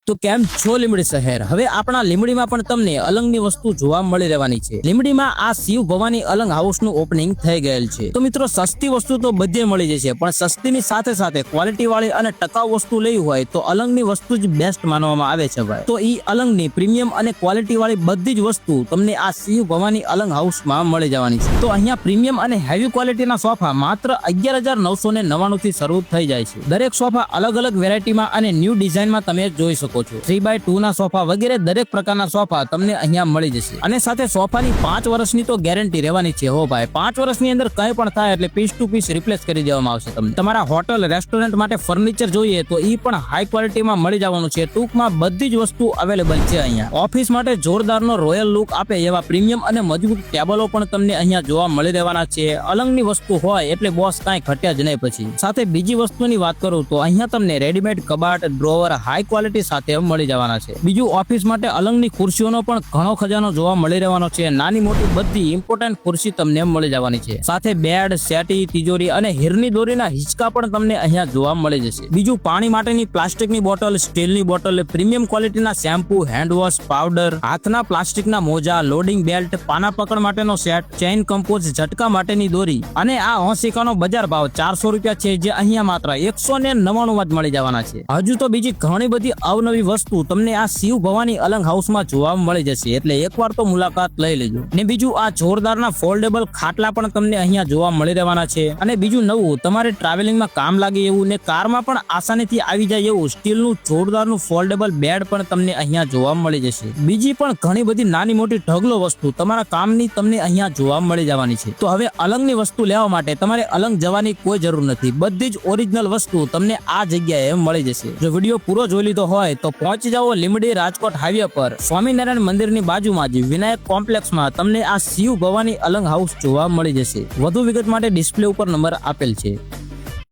તો કેમ છો લીંબડી શહેર? હવે આપણા લીંબડીમાં પણ તમને અલંગની વસ્તુ જોવા મળી રહેવાની છે. લીંબડીમાં આ શિવ ભવાની અલંગ હાઉસનું ઓપનિંગ થઈ ગયેલ છે. તો મિત્રો સસ્તી વસ્તુ તો બધે મળી જશે, પણ સસ્તીની સાથે સાથે ક્વોલિટી વાળી અને ટકાઉ વસ્તુ લેવી હોય તો અલંગની વસ્તુ જ બેસ્ટ માનવામાં આવે છે ભાઈ. તો ઈ અલંગની પ્રીમિયમ અને ક્વોલિટી વાળી બધી જ વસ્તુ તમને આ શિવ ભવાની અલંગ હાઉસમાં મળી જવાની છે. તો અહીંયા પ્રીમિયમ અને હેવી ક્વોલિટીના સોફા માત્ર 11,999 થી શરૂ થઈ જાય છે. દરેક સોફા અલગ અલગ વેરાયટીમાં અને ન્યૂ ડિઝાઇનમાં તમે જોઈ શકો છો. 3x2 ના સોફા વગેરે દરેક પ્રકારના સોફા તમને અહીંયા મળી જશે. અને સાથે સોફાની 5 વર્ષની તો ગેરંટી રહેવાની છે હો ભાઈ. 5 વર્ષની અંદર કંઈ પણ થાય એટલે પીસ ટુ પીસ રિપ્લેસ કરી દેવામાં આવશે તમને. તમારા હોટલ રેસ્ટોરન્ટ માટે ફર્નિચર જોઈએ તો ઈ પણ હાઈ ક્વોલિટીમાં મળી જવાનું છે. ટૂંકમાં બધી જ વસ્તુ અવેલેબલ છે અહીંયા. ઓફિસ માટે જોરદારનો રોયલ લુક આપે એવા પ્રીમિયમ અને મજબૂત ટેબલો પણ તમને અહીંયા જોવા મળી રહેવાના છે. અલંગની વસ્તુ હોય એટલે બોસ કાંઈ ઘટ્યા જ નહીં પછી. સાથે બીજી વસ્તુની વાત કરું તો અહીંયા તમને રેડીમેડ કબાટ, ડ્રોવર હાઈ ક્વોલિટી સાથે મળી જવાના છે. બીજું ઓફિસ માટે અલંગની ખુરશીઓનો પણ ઘણો ખજાનો જોવા મળી રહેવાનો છે. નાની મોટી બધી ઇમ્પોર્ટન્ટ ખુરશી તમને મળી જવાની છે. સાથે બેડ, સેટી, તિજોરી અને હીરની દોરીના હિંચકા પણ તમને અહીંયા જોવા મળી જશે. બીજું પાણી માટેની પ્લાસ્ટિકની બોટલ, સ્ટીલની બોટલ, પ્રીમિયમ ક્વોલિટીના શેમ્પુ, હેન્ડવોશ, પાવડર, હાથના પ્લાસ્ટિકના મોજા, લોડિંગ બેલ્ટ, પાના પકડ માટેનો સેટ, ચેઇન કંપોઝ, ઝટકા માટેની દોરી અને આ હોંસિકાનો બજાર ભાવ 400 રૂપિયા છે, જે અહીંયા માત્ર 199 માં જ મળી જવાના છે. હજુ તો બીજી ઘણી બધી અવનવી વસ્તુ તમને આ શિવ ભવાની અલંગ હાઉસમાં જોવા મળી જશે, એટલે એકવાર તો મુલાકાત લઈ લેજો. ને બીજું આ જોરદારના ફોલ્ડેબલ ખાટલા પણ તમને અહીંયા જોવા મળી રહેવાના છે. અને બીજું નવું તમારે ટ્રાવેલિંગમાં કામ લાગે એવું ને કારમાં પણ આસાનીથી આવી જાય એવું સ્ટીલનું જોરદારનું ફોલ્ડેબલ બેડ પણ તમને અહીંયા જોવા મળી જશે. બીજી પણ ઘણી બધી નાની મોટી ઢગલો વસ્તુ તમારા કામની તમને અહીંયા જોવા મળી જવાની છે. તો હવે અલંગની વસ્તુ લેવા માટે તમારે અલંગ જવાની કોઈ જરૂર નથી. બધી જ ઓરિજિનલ વસ્તુ તમને આ જગ્યાએ મળી જશે. જો વિડીયો પૂરો જોઈ લીધો હોય તો પહોંચી જાઓ લીંબડી રાજકોટ હાઈવે પર સ્વામિનારાયણ મંદિરની બાજુમાં જ વિનાયક કોમ્પ્લેક્સમાં તમને આ શિવ ભવાની અલંગ હાઉસ જોવા મળી જશે. વધુ વિગત માટે ડિસ્પ્લે ઉપર નંબર આપેલ છે.